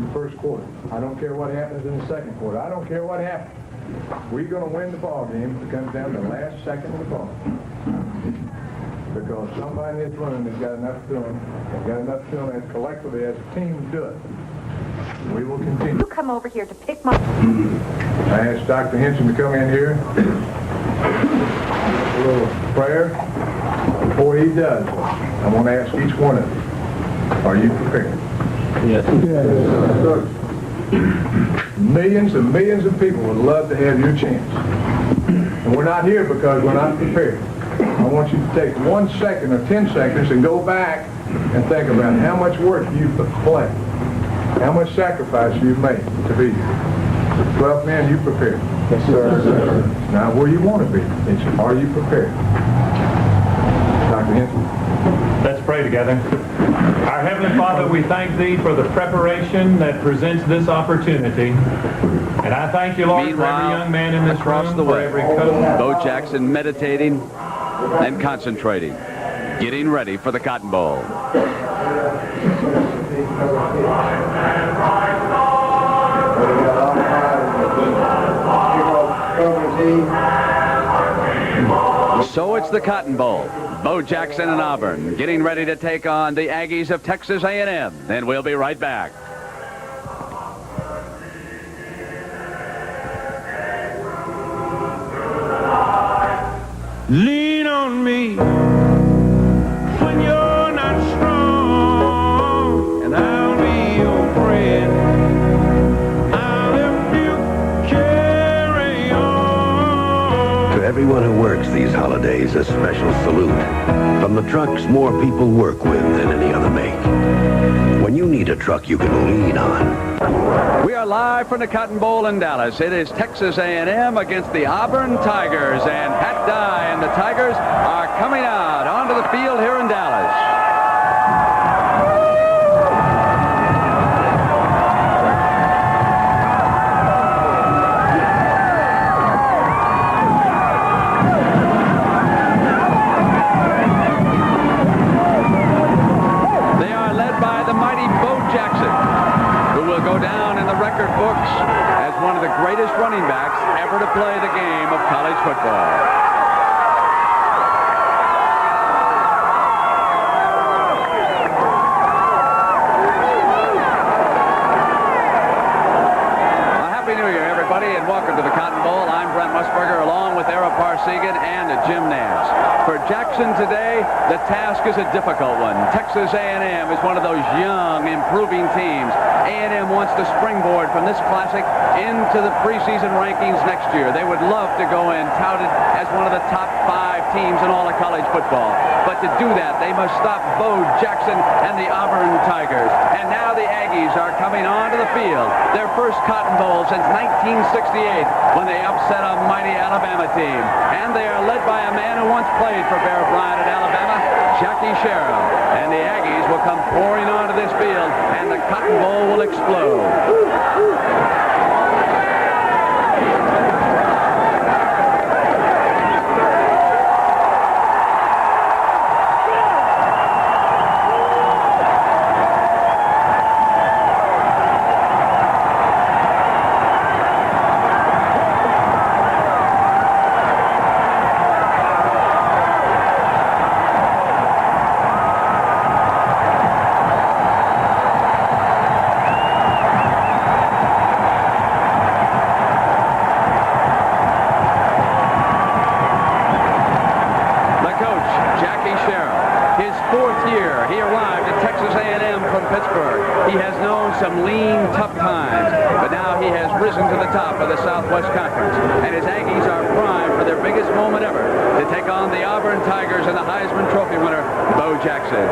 the first quarter. I don't care what happens in the second quarter. I don't care what happens. We're going to win the ball game if it comes down to the last second of the ball. Because somebody in this room has got enough feeling, as collectively as a team to do it. We will continue. You come over here to pick my... I asked Dr. Henson to come in here. A little prayer. Before he does, I want to ask each one of you, are you prepared? Yes. Millions and millions of people would love to have your chance. And we're not here because we're not prepared. I want you to take 1 second or 10 seconds and go back and think about how much work you've put how much sacrifice you've made to be here. 12 men, you prepared. Yes, sir. Now, where you want to be, it's are you prepared? Dr. Henson. Let's pray together. Our Heavenly Father, we thank Thee for the preparation that presents this opportunity. And I thank You, Lord, for every young man in this room, for every coach. Bo Jackson meditating and concentrating, getting ready for the Cotton Bowl. So it's the Cotton Bowl. Bo Jackson and Auburn getting ready to take on the Aggies of Texas A&M. And we'll be right back. Lean on me when you're not strong, and I'll be your friend. I'll help you carry on. To everyone who works these holidays, a special salute from the trucks more people work with than any other make. When you need a truck you can lean on. We are live from the Cotton Bowl in Dallas. It is Texas A&M against the Auburn Tigers, and Pat Dye and the Tigers are coming out onto the field here in Dallas. They are led by the mighty Bo Jackson, who will go down in the record books as one of the greatest running backs ever to play the game of college football. Happy New Year, everybody, and welcome to the Cotton Bowl. I'm Brent Musburger, along with Ara Parsegan and Jim Nance. For Jackson today, the task is a difficult one. Texas A&M is one of those young, improving teams. A&M wants to springboard from this classic into the preseason rankings next year. They would love to go in touted as one of the top 5 teams in all of college football. But to do that, they must stop Bo Jackson and the Auburn Tigers. And now the Aggies are coming onto the field. Their first Cotton Bowl since 1968 when they upset a mighty Alabama team. And they are led by a man who once played for Bear Bryant at Alabama, Jackie Sherrill. And the Aggies will come pouring onto this field, and the Cotton Bowl will explode. He has known some lean, tough times, but now he has risen to the top of the Southwest Conference, and his Aggies are primed for their biggest moment ever to take on the Auburn Tigers and the Heisman Trophy winner, Bo Jackson.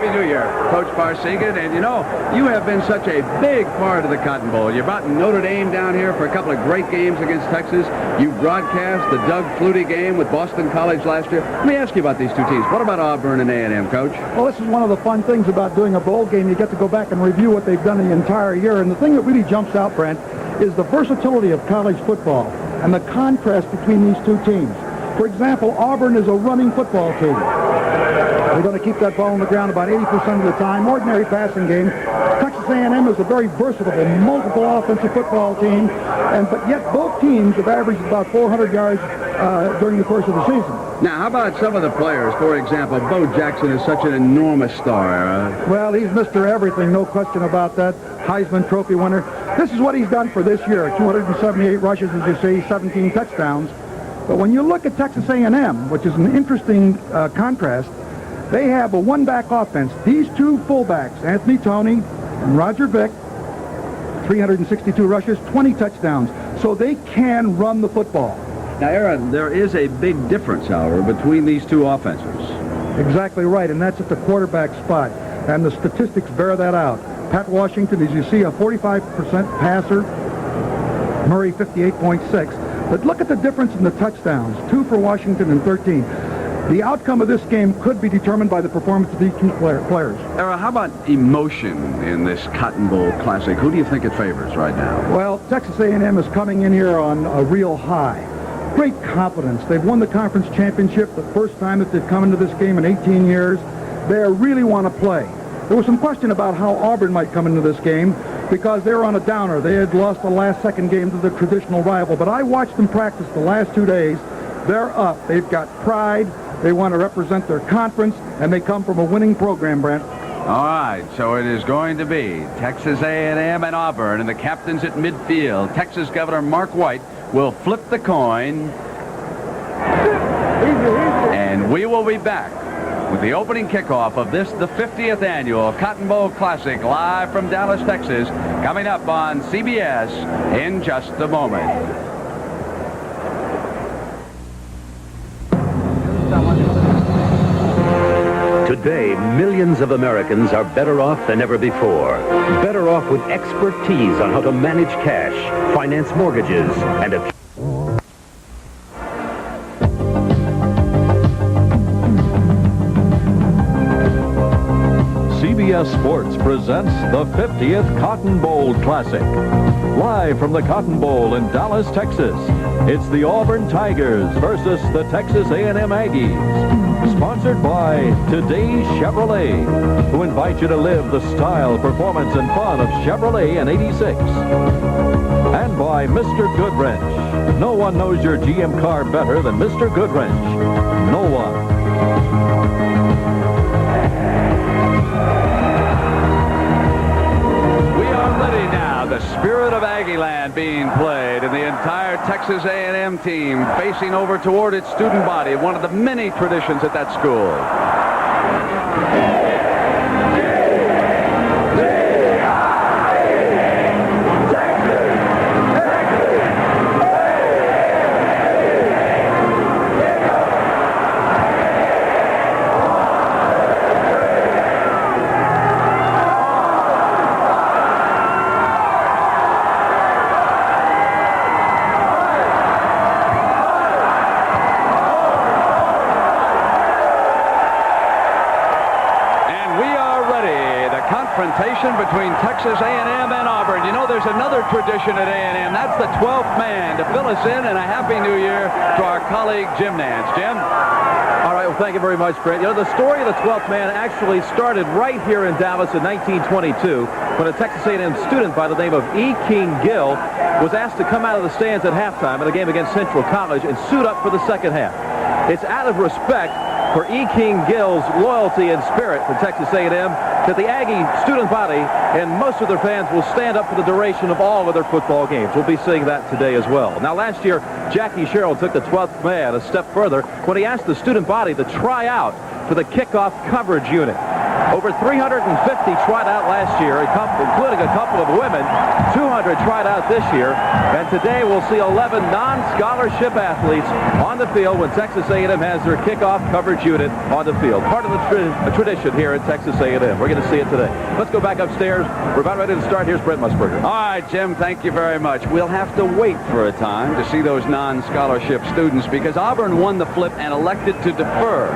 Happy New Year, Coach Parsegan. And you know, you have been such a big part of the Cotton Bowl. You brought Notre Dame down here for a couple of great games against Texas. You broadcast the Doug Flutie game with Boston College last year. Let me ask you about these two teams. What about Auburn and A&M, Coach? Well, this is one of the fun things about doing a bowl game. You get to go back and review what they've done the entire year. And the thing that really jumps out, Brent, is the versatility of college football and the contrast between these two teams. For example, Auburn is a running football team. They're going to keep that ball on the ground about 80% of the time. Ordinary passing game. Texas A&M is a very versatile, multiple offensive football team, but yet both teams have averaged about 400 yards during the course of the season. Now, how about some of the players? For example, Bo Jackson is such an enormous star. Well, he's Mr. Everything, no question about that. Heisman Trophy winner. This is what he's done for this year. 278 rushes, as you see, 17 touchdowns. But when you look at Texas A&M, which is an interesting contrast, they have a one-back offense. These two fullbacks, Anthony Toney and Roger Vick, 362 rushes, 20 touchdowns. So they can run the football. Now, Aaron, there is a big difference, however, between these two offenses. Exactly right, and that's at the quarterback spot. And the statistics bear that out. Pat Washington, as you see, a 45% passer. Murray, 58.6. But look at the difference in the touchdowns. 2 for Washington and 13. The outcome of this game could be determined by the performance of these two players. Aaron, how about emotion in this Cotton Bowl Classic? Who do you think it favors right now? Well, Texas A&M is coming in here on a real high. Great confidence. They've won the conference championship the first time that they've come into this game in 18 years. They really want to play. There was some question about how Auburn might come into this game because they were on a downer. They had lost the last second game to the traditional rival. But I watched them practice the last 2 days. They're up. They've got pride. They want to represent their conference, and they come from a winning program, Brent. All right, so it is going to be Texas A&M and Auburn, and the captains at midfield. Texas Governor Mark White will flip the coin, and we will be back with the opening kickoff of this, the 50th annual Cotton Bowl Classic, live from Dallas, Texas, coming up on CBS in just a moment. Today, millions of Americans are better off than ever before. Better off with expertise on how to manage cash, finance mortgages, and a... CBS Sports presents the 50th Cotton Bowl Classic. Live from the Cotton Bowl in Dallas, Texas, it's the Auburn Tigers versus the Texas A&M Aggies. Sponsored by Today's Chevrolet, who invite you to live the style, performance, and fun of Chevrolet in '86. And by Mr. Goodwrench. No one knows your GM car better than Mr. Goodwrench. No one. The spirit of Aggieland being played, and the entire Texas A&M team facing over toward its student body, one of the many traditions at that school. Between Texas A&M and Auburn. You know, there's another tradition at A&M. That's the 12th man to fill us in, and a Happy New Year to our colleague Jim Nance. Jim? All right, well, thank you very much, Brent. You know, the story of the 12th man actually started right here in Dallas in 1922 when a Texas A&M student by the name of E. King Gill was asked to come out of the stands at halftime in a game against Central College and suit up for the second half. It's out of respect for E. King Gill's loyalty and spirit for Texas A&M that the Aggie student body and most of their fans will stand up for the duration of all of their football games. We'll be seeing that today as well. Now, last year, Jackie Sherrill took the 12th man a step further when he asked the student body to try out for the kickoff coverage unit. Over 350 tried out last year, including a couple of women. 200 tried out this year. And today we'll see 11 non-scholarship athletes on the field when Texas A&M has their kickoff coverage unit on the field. Part of the tradition here at Texas A&M. We're going to see it today. Let's go back upstairs. We're about ready to start. Here's Brent Musburger. All right, Jim, thank you very much. We'll have to wait for a time to see those non-scholarship students because Auburn won the flip and elected to defer.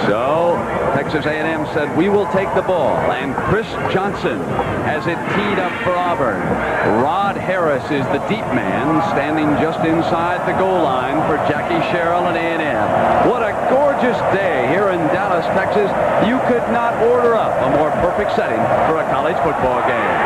So Texas A&M said, we will take the ball. And Chris Johnson has it teed up for Auburn. Rod Harris is the deep man, standing just inside the goal line for Jackie Sherrill and A&M. What a gorgeous day here in Dallas, Texas. You could not order up a more perfect setting for a college football game.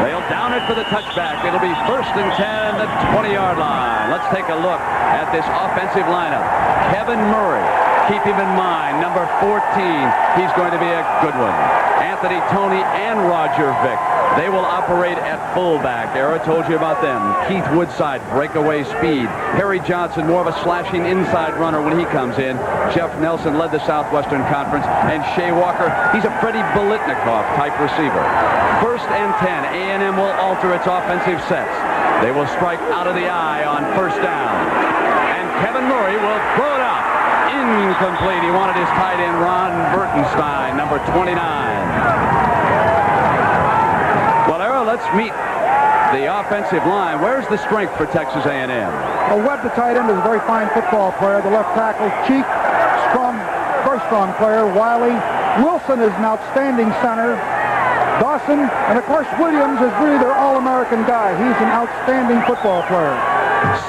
They'll down it for the touchback. It'll be 1st and 10 at the 20-yard line. Let's take a look at this offensive lineup. Kevin Murray, keep him in mind, number 14. He's going to be a good one. Anthony Toney and Roger Vick. They will operate at fullback. Era told you about them. Keith Woodside, breakaway speed. Harry Johnson, more of a slashing inside runner when he comes in. Jeff Nelson led the Southwestern Conference. And Shea Walker, he's a Freddie Bolitnikoff type receiver. 1st and 10. A&M will alter its offensive sets. They will strike out of the eye on 1st down. And Kevin Murray will throw it out. Incomplete. He wanted his tight end, Ron Bertenstein, number 29. Well, Era, let's meet the offensive line. Where's the strength for Texas A&M? Well, Webb, the tight end, is a very fine football player. The left tackle, Cheek, strong, very strong player. Wiley. Wilson is an outstanding center. Dawson, and of course Williams is really their all-American guy. He's an outstanding football player.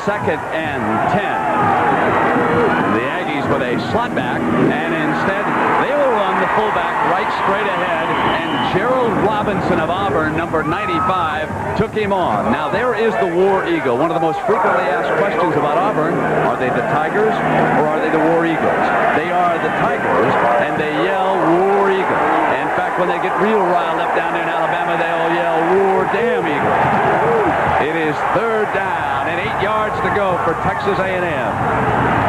2nd and 10. The Aggies with a slot back, and instead they will run the fullback right straight ahead, and Gerald Robinson of Auburn, number 95, took him on. Now there is the War Eagle. One of the most frequently asked questions about Auburn: are they the Tigers or are they the War Eagles? They are the Tigers, and they yell War Eagle. In fact, when they get real riled up down there in Alabama, they'll yell War Damn Eagle. It is 3rd down and 8 yards to go for Texas A&M.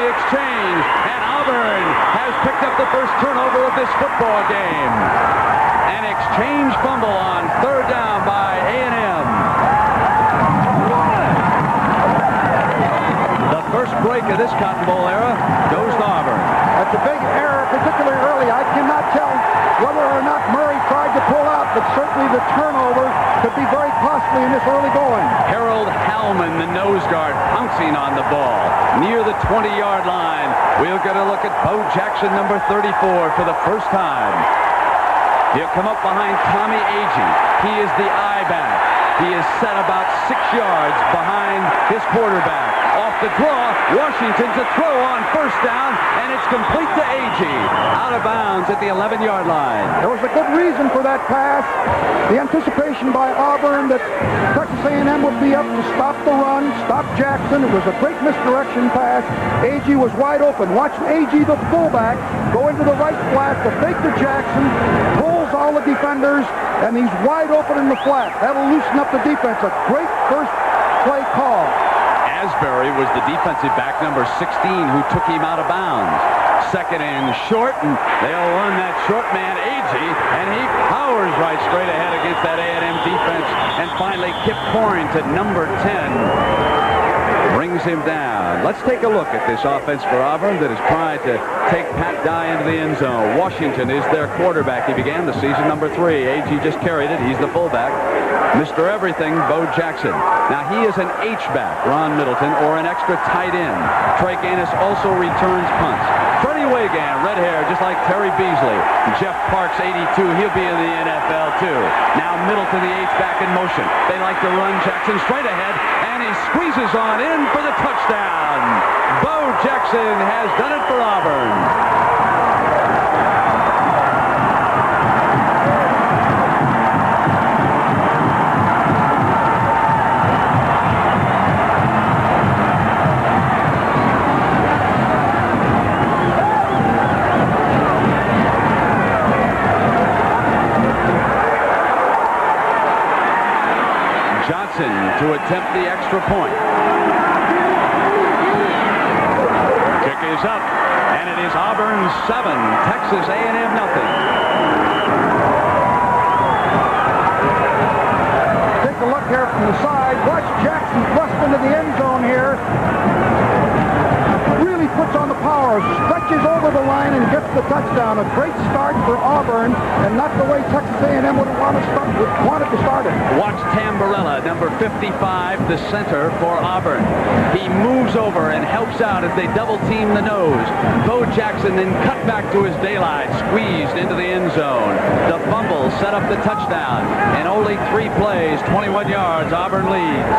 Exchange, and Auburn has picked up the first turnover of this football game. An exchange fumble on 3rd down by A&M. The first break of this Cotton Bowl era goes to Auburn. That's a big error, particularly early. I cannot tell whether or not Murray tried to pull out, but certainly the turnover could be very costly in this early going. Harold Hallman, the nose guard, pouncing on the ball near the 20-yard line. We'll get a look at Bo Jackson, number 34, for the first time. He'll come up behind Tommy Agee. He is the I-back. He is set about 6 yards behind his quarterback. Off the draw, Washington's a throw on 1st down, and it's complete to Agee. Out of bounds at the 11-yard line. There was a good reason for that pass. The anticipation by Auburn that Texas A&M would be up to stop the run, stop Jackson. It was a great misdirection pass. Agee was wide open. Watch Agee, the fullback, go into the right flat to fake to Jackson, pulls all the defenders, and he's wide open in the flat. That'll loosen up the defense. A great first play call. Asbury was the defensive back, number 16, who took him out of bounds. 2nd and short, and they'll run that short man, Agee, and he powers right straight ahead against that A&M defense. And finally, Kip Corrington, number 10, brings him down. Let's take a look at this offense for Auburn that has tried to take Pat Dye into the end zone. Washington is their quarterback. He began the season number 3. Agee just carried it. He's the fullback. Mr. Everything, Bo Jackson. Now he is an H-back, Ron Middleton, or an extra tight end. Trey Gaines also returns punts. Freddie Wagan, red hair, just like Terry Beasley. Jeff Parks, 82, he'll be in the NFL too. Now Middleton, the H-back in motion. They like to run Jackson straight ahead, and he squeezes on in for the touchdown. Bo Jackson has done it for Auburn. To attempt the extra point. Kick is up, and it is Auburn 7, Texas A&M nothing. Take a look here from the side. Watch Jackson thrust into the end zone here. Really puts on the power, stretches marches over the line and gets the touchdown. A great start for Auburn, and not the way Texas A&M would have wanted to start it. Watch Tamburella, number 55, the center for Auburn. He moves over and helps out as they double-team the nose. Bo Jackson then cut back to his daylight, squeezed into the end zone. The fumble set up the touchdown. In only 3 plays, 21 yards, Auburn leads.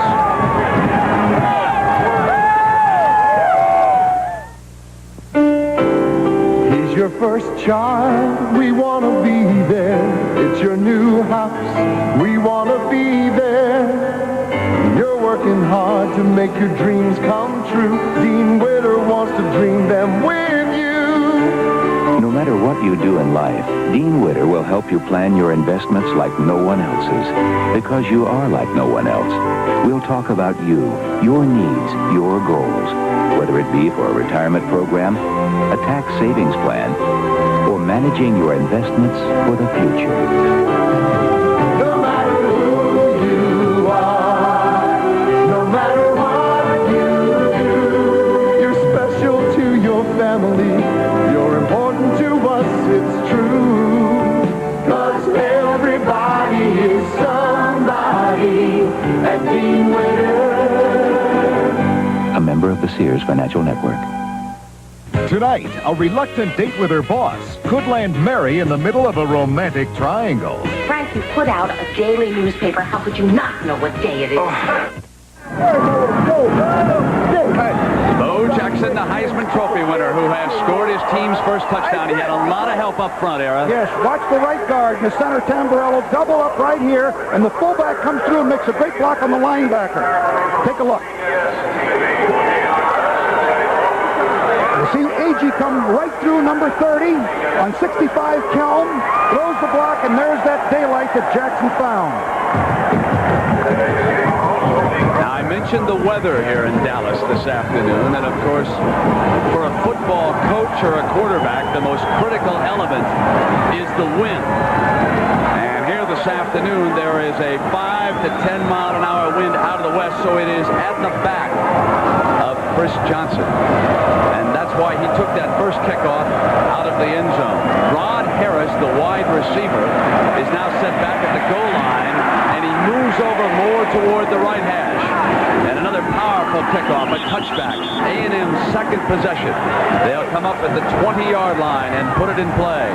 He's your first child, we want to be there. It's your new house, we want to be there. You're working hard to make your dreams come true. Dean Witter wants to dream them with you. No matter what you do in life, Dean Witter will help you plan your investments like no one else's. Because you are like no one else. We'll talk about you, your needs, your goals. Whether it be for a retirement program, a tax savings plan, or managing your investments for the future. No matter who you are, no matter what you do, you're special to your family. You're important to us, it's true. 'Cause everybody is somebody at Dean Witter. A member of the Sears Financial Network. Tonight, a reluctant date with her boss could land Mary in the middle of a romantic triangle. Frank, you put out a daily newspaper. How could you not know what day it is? Bo Jackson, the Heisman Trophy winner, who has scored his team's first touchdown. He had a lot of help up front, Era. Yes, watch the right guard and the center Tamburello double up right here, and the fullback comes through and makes a great block on the linebacker. Take a look. You see A.G. come right through number 30 on 65 Kelm, throws the block, and there's that daylight that Jackson found. Now, I mentioned the weather here in Dallas this afternoon, and of course, for a football coach or a quarterback, the most critical element is the wind. And here this afternoon, there is a 5 to 10 mile an hour wind out of the west, so it is at the back of Chris Johnson. And that's why he took that first kickoff out of the end zone. Rod Harris, the wide receiver, is now set back at the goal line, and he moves over more toward the right hash. And another powerful kickoff, a touchback. A&M's second possession. They'll come up at the 20-yard line and put it in play,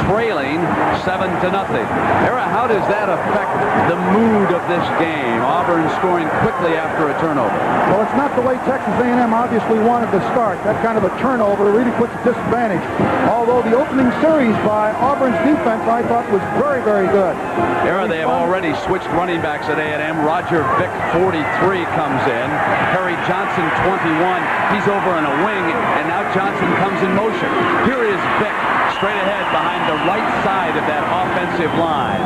trailing 7-0. Era, how does that affect the mood of this game? Auburn scoring quickly after a turnover. Well, it's not the way Texas A&M obviously wanted to start. That kind of a turnover really puts a disadvantage. Although the opening series by Auburn's defense, I thought, was very, very good. Era, they have already switched running backs at A&M. Roger Vick, 43, comes in. Harry Johnson, 21. He's over in a wing, and now Johnson comes in motion. Here is Vick, straight ahead behind the right side of that offensive line.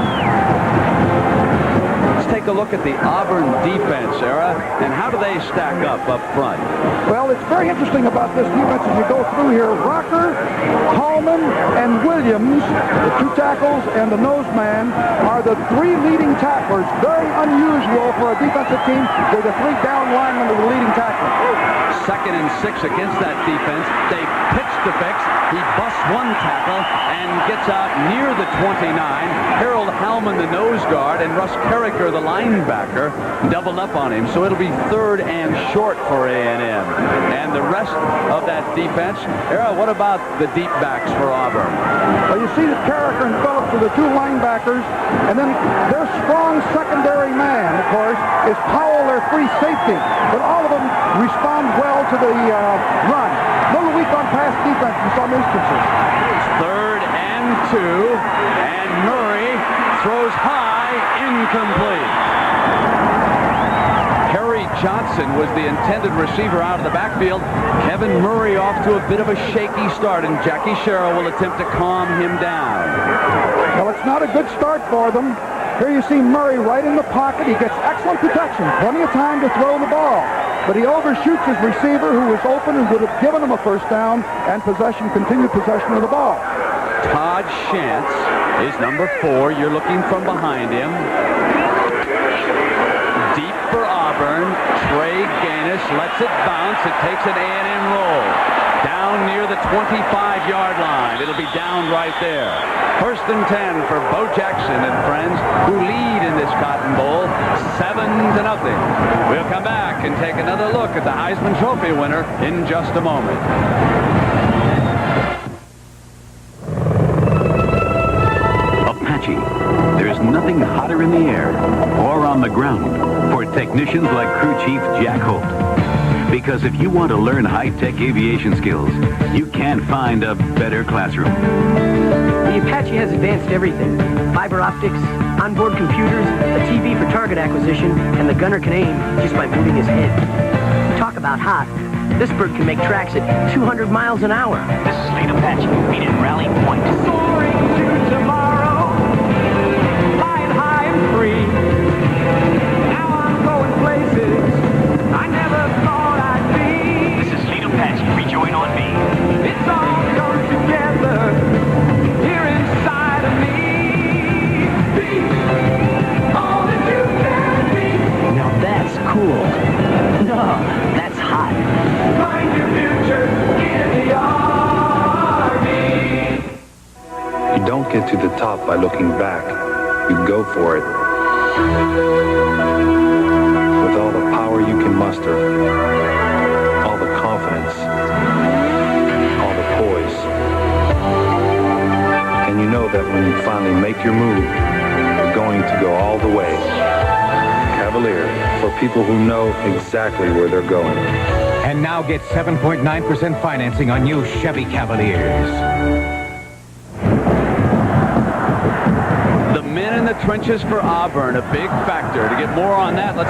Let's take a look at the Auburn defense, Era, and how do they stack up front? Well, it's very interesting about this defense as you go through here. Rocker, Hallman, and Williams, the 2 tackles and the nose man, are the 3 leading tacklers. Very unusual for a defensive team where the 3 down linemen are the leading tacklers. 2nd and 6 against that defense. They pitch to Vicks. He busts 1 tackle and gets out near the 29. Harold Hallman, the nose guard, and Russ Carricker, the linebacker, doubled up on him. So it'll be 3rd and short for A&M. And the rest of that defense, Era, what about the deep backs for Auburn? Well, you see that Carricker and Phillips are the 2 linebackers, and then their strong secondary man, of course, is Powell, their free safety. But all of them respond well to the run. A little weak on pass defense in some instances. 3rd and 2, and Murray throws high, incomplete. Harry Johnson was the intended receiver out of the backfield. Kevin Murray off to a bit of a shaky start, and Jackie Sherrill will attempt to calm him down. Well, it's not a good start for them. Here you see Murray right in the pocket. He gets excellent protection, plenty of time to throw the ball. But he overshoots his receiver, who was open and would have given him a first down, and continued possession of the ball. Todd Shantz is number 4. You're looking from behind him. Deep for Auburn. Trey Jake Gaines lets it bounce. It takes an A&M roll. Down near the 25-yard line. It'll be down right there. 1st and 10 for Bo Jackson and friends, who lead in this Cotton Bowl 7-0. We'll come back and take another look at the Heisman Trophy winner in just a moment. Apache. There's nothing hotter in the air or on the ground for technicians like Crew Chief Jack Holt. Because if you want to learn high-tech aviation skills, you can't find a better classroom. The Apache has advanced everything. Fiber optics, onboard computers, a TV for target acquisition, and the gunner can aim just by moving his head. Talk about hot. This bird can make tracks at 200 miles an hour. This is Lane Apache. Meet at Rally Point. Soaring to tomorrow, flying high and free. Now I'm going places I never thought I'd be. This is Lane Apache. Rejoin on me. It's all come together here inside of me. Be all that you can be. Now that's cool. No, that's hot. Find your future in the Army. You don't get to the top by looking back. You go for it. With all the power you can muster, all the confidence, all the poise. And you know that when you finally make your move, you're going to go all the way. Cavalier, for people who know exactly where they're going. And now get 7.9% financing on new Chevy Cavaliers. The men in the trenches for Auburn, a big factor. To get more on that, let's